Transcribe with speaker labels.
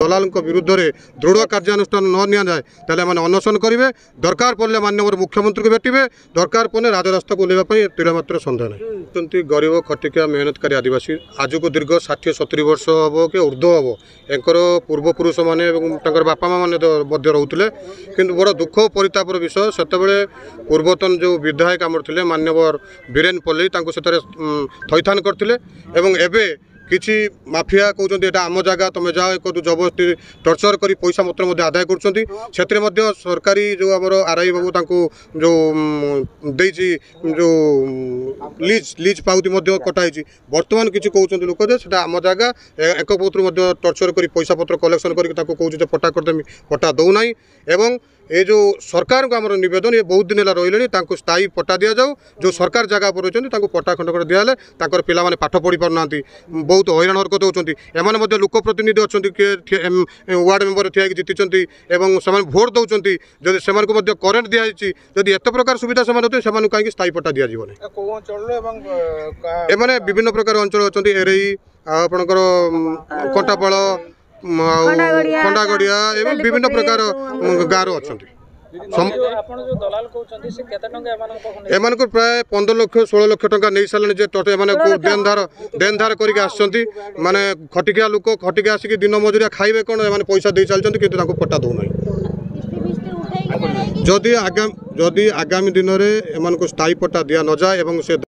Speaker 1: दलाल विरुद्ध में दृढ़ कार्यानुष्ठान न नि जाए तेल अनशन करेंगे दरकार पड़े माननीय मुख्यमंत्री को भेटे दरकार पड़े राजरास्ता को ओह्लैवाई तीरमात्र सन्देह नहीं गरीब खटिकिया मेहनतकारी आदिवासी आज को दीर्घ 60-70 वर्ष हम कि ऊर्ध्व हम एंकर पूर्वपुरुष मैंने बापा माँ मैंने रोते कि बड़ दुख परितापर विषय से पूर्वतन जो विधायक आमर थे मान्यवर बीरेन पल्ली थैथान करते एवं किसी माफिया कहते हैं आम जगह तुम जाओ एक जबरदस्ती टर्चर कर पैसा मत आदाय कर सरकारी जो आम आरआई बाबू जो देती जो लीज पाउती कटाई बर्तमान किसी कहते लोक से आम जगह एक पत्र टर्चर कर पैसा पत्र कलेक्शन कर पट्टा करदेमी पट्टा दौना एवं ये जो सरकार को आम नवेदन ये बहुत दिन है रही स्थायी पट्टा दि जाऊ जो सरकार जगह पर रही पट्टा खंड दिहले पाने पाठ पढ़ी पारना बहुत हैरान हरकत होती एम लोक प्रतिनिधि अच्छा किए वार्ड मेंबर ठिया जीति से भोट दौरान जदि से करेन्ट दिखाई जदि एत प्रकार सुविधा से कहीं स्थायी पट्टा दि एम विभिन्न प्रकार अंचल अच्छा एरई आपणकर कंटापाल खंडागड़िया एवं विभिन्न प्रकार गाँव अच्छा एम प्राय 15 लाख 16 लाख टका नहीं सारे देन धार करके माने खटिकिया लोक खटिके आसिक दिन मजुरिया खाइबे कौन एम पैसा दे चलते कि पट्टा दौना जदि आगामी दिन में एम स्थायी पट्टा दि न जाए से